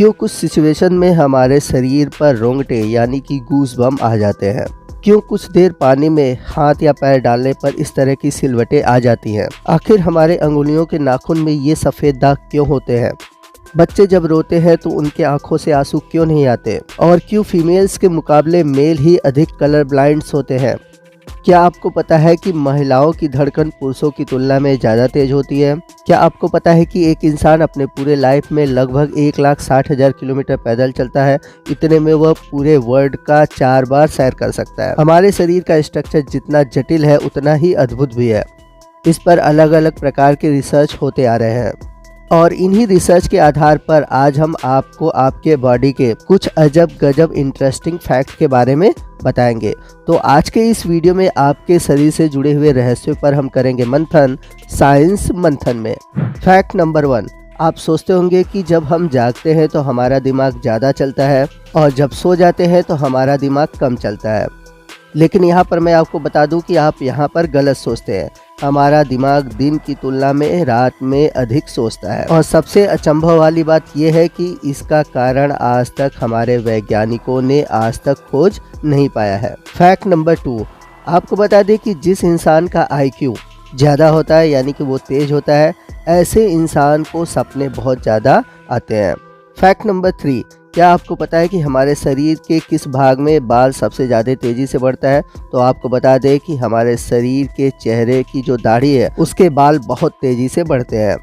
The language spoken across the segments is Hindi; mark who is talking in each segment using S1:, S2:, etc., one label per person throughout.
S1: क्यों कुछ सिचुएशन में हमारे शरीर पर रोंगटे यानी कि गूज़बम्प आ जाते हैं? क्यों कुछ देर पानी में हाथ या पैर डालने पर इस तरह की सिलवटें आ जाती हैं? आखिर हमारे अंगुलियों के नाखून में ये सफ़ेद दाग क्यों होते हैं? बच्चे जब रोते हैं तो उनके आंखों से आंसू क्यों नहीं आते? और क्यों फीमेल्स के मुकाबले मेल ही अधिक कलर ब्लाइंड्स होते हैं? क्या आपको पता है कि महिलाओं की धड़कन पुरुषों की तुलना में ज़्यादा तेज होती है? क्या आपको पता है कि एक इंसान अपने पूरे लाइफ में लगभग 1,60,000 किलोमीटर पैदल चलता है? इतने में वह पूरे वर्ल्ड का 4 बार सैर कर सकता है। हमारे शरीर का स्ट्रक्चर जितना जटिल है उतना ही अद्भुत भी है। इस पर अलग अलग प्रकार के रिसर्च होते आ रहे हैं और इन्हीं रिसर्च के आधार पर आज हम आपको आपके बॉडी के कुछ अजब गजब इंटरेस्टिंग फैक्ट के बारे में बताएंगे। तो आज के इस वीडियो में आपके शरीर से जुड़े हुए रहस्यों पर हम करेंगे मंथन, साइंस मंथन में। फैक्ट नंबर 1, आप सोचते होंगे कि जब हम जागते हैं तो हमारा दिमाग ज़्यादा चलता है और जब सो जाते हैं तो हमारा दिमाग कम चलता है। लेकिन यहाँ पर मैं आपको बता दूं कि आप यहाँ पर गलत सोचते हैं। हमारा दिमाग दिन की तुलना में रात में अधिक सोचता है और सबसे अचंभव वाली बात यह है कि इसका कारण आज तक हमारे वैज्ञानिकों ने आज तक खोज नहीं पाया है। फैक्ट नंबर 2, आपको बता दें कि जिस इंसान का IQ ज़्यादा होता है यानी कि वो तेज होता है, ऐसे इंसान को सपने बहुत ज़्यादा आते हैं। फैक्ट नंबर 3, क्या आपको पता है कि हमारे शरीर के किस भाग में बाल सबसे ज़्यादा तेज़ी से बढ़ता है? तो आपको बता दें कि हमारे शरीर के चेहरे की जो दाढ़ी है उसके बाल बहुत तेज़ी से बढ़ते हैं।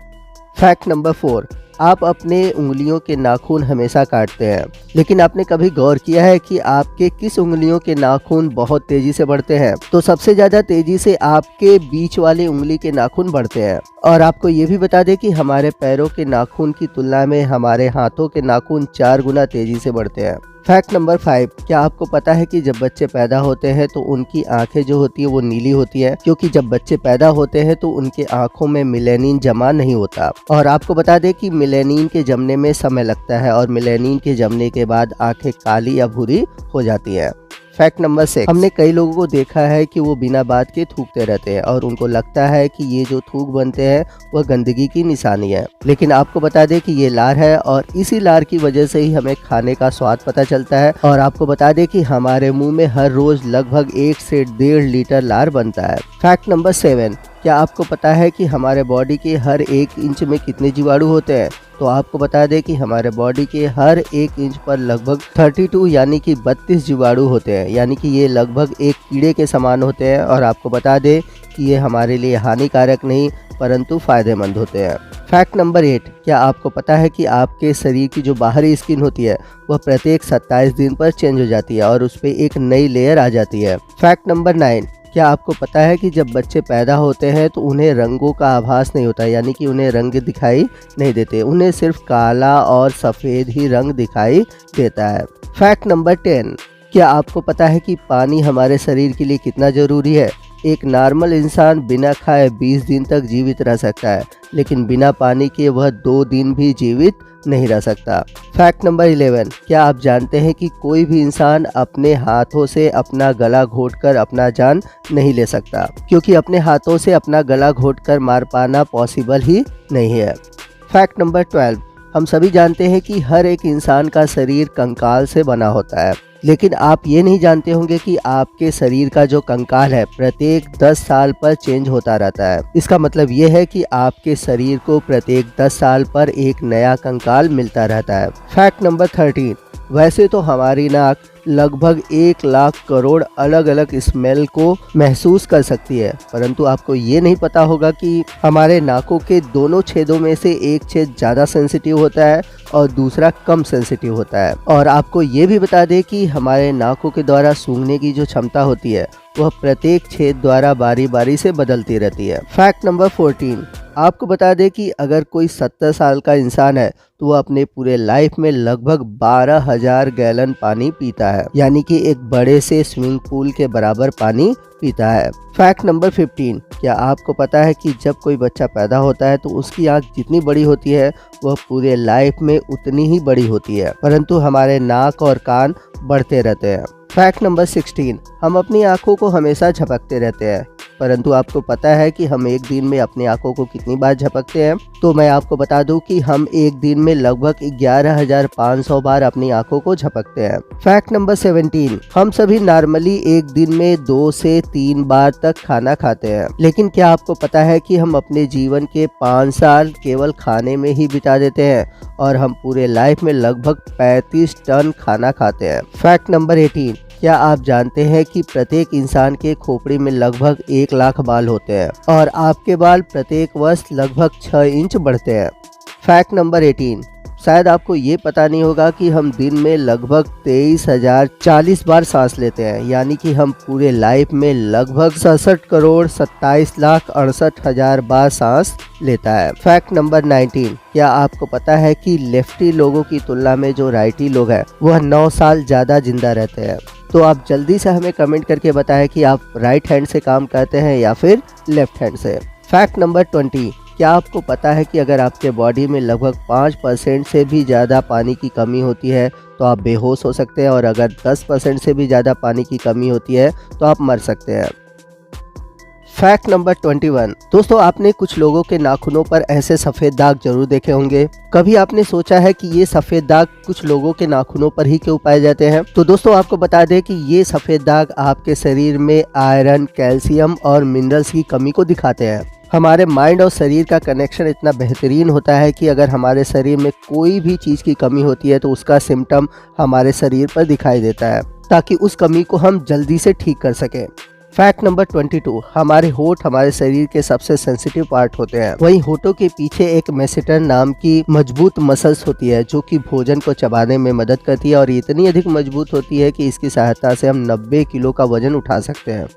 S1: फैक्ट नंबर 4, आप अपने उंगलियों के नाखून हमेशा काटते हैं, लेकिन आपने कभी गौर किया है कि आपके किस उंगलियों के नाखून बहुत तेज़ी से बढ़ते हैं? तो सबसे ज़्यादा तेज़ी से आपके बीच वाली उंगली के नाखून बढ़ते हैं। और आपको ये भी बता दें कि हमारे पैरों के नाखून की तुलना में हमारे हाथों के नाखून 4 गुना तेज़ी से बढ़ते हैं। फैक्ट नंबर 5, क्या आपको पता है कि जब बच्चे पैदा होते हैं तो उनकी आंखें जो होती है वो नीली होती है, क्योंकि जब बच्चे पैदा होते हैं तो उनके आंखों में मेलानिन जमा नहीं होता। और आपको बता दें कि मेलानिन के जमने में समय लगता है और मेलानिन के जमने के बाद आंखें काली या भूरी हो जाती हैं। फैक्ट नंबर 6, हमने कई लोगों को देखा है कि वो बिना बात के थूकते रहते हैं और उनको लगता है कि ये जो थूक बनते हैं वह गंदगी की निशानी है, लेकिन आपको बता दें कि ये लार है और इसी लार की वजह से ही हमें खाने का स्वाद पता चलता है। और आपको बता दें कि हमारे मुंह में हर रोज लगभग 1 से 1.5 लीटर लार बनता है। फैक्ट नंबर 7, क्या आपको पता है कि हमारे बॉडी के हर 1 इंच में कितने जीवाणु होते हैं? तो आपको बता दें कि हमारे बॉडी के हर 1 इंच पर लगभग 32 यानी कि 32 जीवाणु होते हैं, यानी कि ये लगभग एक कीड़े के समान होते हैं। और आपको बता दें कि ये हमारे लिए हानिकारक नहीं परंतु फायदेमंद होते हैं। फैक्ट नंबर 8, क्या आपको पता है कि आपके शरीर की जो बाहरी स्किन होती है वह प्रत्येक 27 दिन पर चेंज हो जाती है और उस पर एक नई लेयर आ जाती है। फैक्ट नंबर 9, क्या आपको पता है कि जब बच्चे पैदा होते हैं तो उन्हें रंगों का आभास नहीं होता, यानी कि उन्हें रंग दिखाई नहीं देते, उन्हें सिर्फ काला और सफ़ेद ही रंग दिखाई देता है। फैक्ट नंबर 10, क्या आपको पता है कि पानी हमारे शरीर के लिए कितना ज़रूरी है? एक नॉर्मल इंसान बिना खाए 20 दिन तक जीवित रह सकता है, लेकिन बिना पानी के वह 2 दिन भी जीवित नहीं रह सकता। फैक्ट नंबर 11, क्या आप जानते हैं कि कोई भी इंसान अपने हाथों से अपना गला घोंटकर अपना जान नहीं ले सकता, क्योंकि अपने हाथों से अपना गला घोंटकर मार पाना पॉसिबल ही नहीं है। फैक्ट नंबर 12, हम सभी जानते हैं कि हर एक इंसान का शरीर कंकाल से बना होता है, लेकिन आप ये नहीं जानते होंगे कि आपके शरीर का जो कंकाल है प्रत्येक 10 साल पर चेंज होता रहता है। इसका मतलब ये है कि आपके शरीर को प्रत्येक 10 साल पर एक नया कंकाल मिलता रहता है। फैक्ट नंबर 13, वैसे तो हमारी नाक लगभग 1 लाख करोड़ अलग अलग स्मेल को महसूस कर सकती है, परंतु आपको ये नहीं पता होगा कि हमारे नाकों के दोनों छेदों में से एक छेद ज़्यादा सेंसिटिव होता है और दूसरा कम सेंसिटिव होता है। और आपको ये भी बता दें कि हमारे नाकों के द्वारा सूंघने की जो क्षमता होती है वह प्रत्येक छेद द्वारा बारी बारी से बदलती रहती है। फैक्ट नंबर 14, आपको बता दें कि अगर कोई 70 साल का इंसान है तो वह अपने पूरे लाइफ में लगभग 12,000 गैलन पानी पीता है, यानी कि एक बड़े से स्विमिंग पूल के बराबर पानी पीता है। फैक्ट नंबर 15, क्या आपको पता है कि जब कोई बच्चा पैदा होता है तो उसकी आंख जितनी बड़ी होती है वह पूरे लाइफ में उतनी ही बड़ी होती है, परंतु हमारे नाक और कान बढ़ते रहते हैं। फैक्ट नंबर 16, हम अपनी आंखों को हमेशा झपकते रहते हैं, परंतु आपको पता है कि हम एक दिन में अपनी आंखों को कितनी बार झपकते हैं? तो मैं आपको बता दूं कि हम एक दिन में लगभग 11,500 बार अपनी आंखों को झपकते हैं। फैक्ट नंबर 17, हम सभी नॉर्मली एक दिन में 2 से 3 बार तक खाना खाते हैं, लेकिन क्या आपको पता है कि हम अपने जीवन के 5 साल केवल खाने में ही बिता देते हैं और हम पूरे लाइफ में लगभग 35 टन खाना खाते हैं। फैक्ट नंबर 18, क्या आप जानते हैं कि प्रत्येक इंसान के खोपड़ी में लगभग 1 लाख बाल होते हैं और आपके बाल प्रत्येक वर्ष लगभग 6 इंच बढ़ते हैं। फैक्ट नंबर 18, शायद आपको ये पता नहीं होगा कि हम दिन में लगभग 23,040 बार सांस लेते हैं, यानी कि हम पूरे लाइफ में लगभग 67,27,68,000 बार सांस लेता है। फैक्ट नंबर 19, क्या आपको पता है कि लेफ्टी लोगों की तुलना में जो राइटी लोग हैं वह 9 साल ज़्यादा जिंदा रहते हैं? तो आप जल्दी से हमें कमेंट करके बताएं कि आप राइट हैंड से काम करते हैं या फिर लेफ्ट हैंड से। फैक्ट नंबर 20, क्या आपको पता है कि अगर आपके बॉडी में लगभग 5% से भी ज़्यादा पानी की कमी होती है तो आप बेहोश हो सकते हैं, और अगर 10% से भी ज़्यादा पानी की कमी होती है तो आप मर सकते हैं। फैक्ट नंबर 21, दोस्तों आपने कुछ लोगों के नाखूनों पर ऐसे सफ़ेद दाग जरूर देखे होंगे। कभी आपने सोचा है कि ये सफ़ेद दाग कुछ लोगों के नाखूनों पर ही क्यों पाए जाते हैं? तो दोस्तों आपको बता दें कि ये सफ़ेद दाग आपके शरीर में आयरन, कैल्शियम और मिनरल्स की कमी को दिखाते हैं। हमारे माइंड और शरीर का कनेक्शन इतना बेहतरीन होता है कि अगर हमारे शरीर में कोई भी चीज़ की कमी होती है तो उसका सिम्टम हमारे शरीर पर दिखाई देता है, ताकि उस कमी को हम जल्दी से ठीक कर सकें। फैक्ट नंबर 22, हमारे होठ हमारे शरीर के सबसे सेंसिटिव पार्ट होते हैं। वहीं होठों के पीछे एक मेसेटर नाम की मजबूत मसल्स होती है जो कि भोजन को चबाने में मदद करती है, और इतनी अधिक मजबूत होती है कि इसकी सहायता से हम 90 किलो का वजन उठा सकते हैं।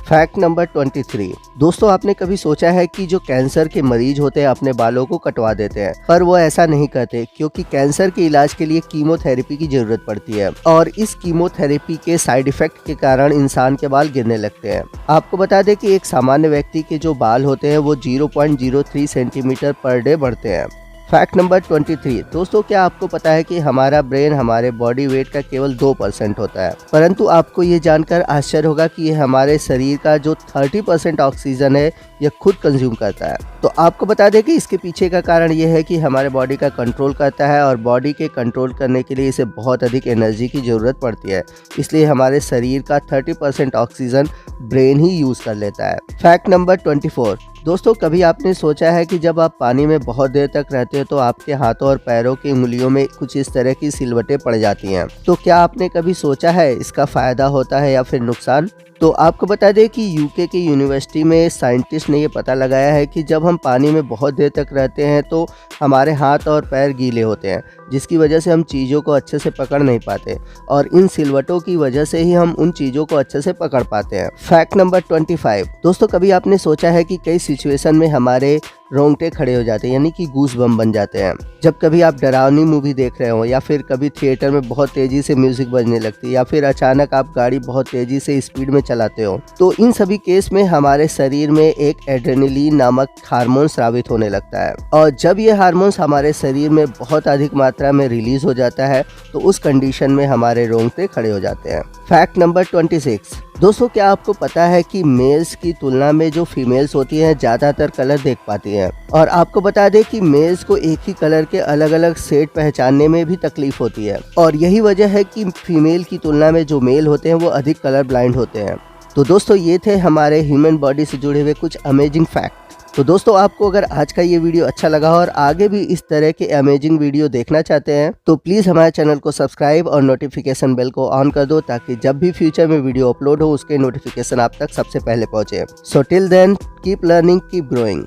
S1: फैक्ट नंबर 23, दोस्तों आपने कभी सोचा है कि जो कैंसर के मरीज होते हैं अपने बालों को कटवा देते हैं, पर वो ऐसा नहीं करते क्योंकि कैंसर के इलाज के लिए कीमोथेरेपी की जरूरत पड़ती है, और इस कीमोथेरेपी के साइड इफेक्ट के कारण इंसान के बाल गिरने लगते हैं। आपको बता दें कि एक सामान्य व्यक्ति के जो बाल होते हैं वो 0.03 सेंटीमीटर पर डे बढ़ते हैं। फैक्ट नंबर 23, दोस्तों क्या आपको पता है कि हमारा ब्रेन हमारे बॉडी वेट का केवल 2% होता है, परंतु आपको ये जानकर आश्चर्य होगा कि ये हमारे शरीर का जो 30% ऑक्सीजन है यह खुद कंज्यूम करता है। तो आपको बता दें कि इसके पीछे का कारण ये है कि हमारे बॉडी का कंट्रोल करता है, और बॉडी के कंट्रोल करने के लिए इसे बहुत अधिक एनर्जी की ज़रूरत पड़ती है, इसलिए हमारे शरीर का 30% ऑक्सीजन ब्रेन ही यूज़ कर लेता है। फैक्ट नंबर 24, दोस्तों कभी आपने सोचा है कि जब आप पानी में बहुत देर तक रहते हो तो आपके हाथों और पैरों की उंगलियों में कुछ इस तरह की सिलवटें पड़ जाती हैं? तो क्या आपने कभी सोचा है इसका फ़ायदा होता है या फिर नुकसान? तो आपको बता दें कि यूके की यूनिवर्सिटी में साइंटिस्ट ने ये पता लगाया है कि जब हम पानी में बहुत देर तक रहते हैं तो हमारे हाथ और पैर गीले होते हैं, जिसकी वजह से हम चीज़ों को अच्छे से पकड़ नहीं पाते, और इन सिलवटों की वजह से ही हम उन चीज़ों को अच्छे से पकड़ पाते हैं। फैक्ट नंबर 25, दोस्तों कभी आपने सोचा है कि कई सिचुएशन में हमारे रोंगटे खड़े हो जाते हैं, यानी कि गूस बम बन जाते हैं, जब कभी आप डरावनी मूवी देख रहे हो, या फिर कभी थिएटर में बहुत तेज़ी से म्यूजिक बजने लगती है, या फिर अचानक आप गाड़ी बहुत तेज़ी से स्पीड में चलाते हो। तो इन सभी केस में हमारे शरीर में एक एड्रेनलिन नामक हार्मोन स्रावित होने लगता है, और जब ये हार्मोन्स हमारे शरीर में बहुत अधिक मात्रा में रिलीज हो जाता है तो उस कंडीशन में हमारे रोंगटे खड़े हो जाते हैं। फैक्ट नंबर 26, दोस्तों क्या आपको पता है कि मेल्स की तुलना में जो फीमेल्स होती हैं ज़्यादातर कलर देख पाती हैं, और आपको बता दें कि मेल्स को एक ही कलर के अलग अलग शेड पहचानने में भी तकलीफ होती है, और यही वजह है कि फीमेल की तुलना में जो मेल होते हैं वो अधिक कलर ब्लाइंड होते हैं। तो दोस्तों ये थे हमारे ह्यूमन बॉडी से जुड़े हुए कुछ अमेजिंग फैक्ट। तो दोस्तों आपको अगर आज का ये वीडियो अच्छा लगा और आगे भी इस तरह के अमेजिंग वीडियो देखना चाहते हैं तो प्लीज़ हमारे चैनल को सब्सक्राइब और नोटिफिकेशन बेल को ऑन कर दो, ताकि जब भी फ्यूचर में वीडियो अपलोड हो उसके नोटिफिकेशन आप तक सबसे पहले पहुंचे। So till then keep learning, keep growing.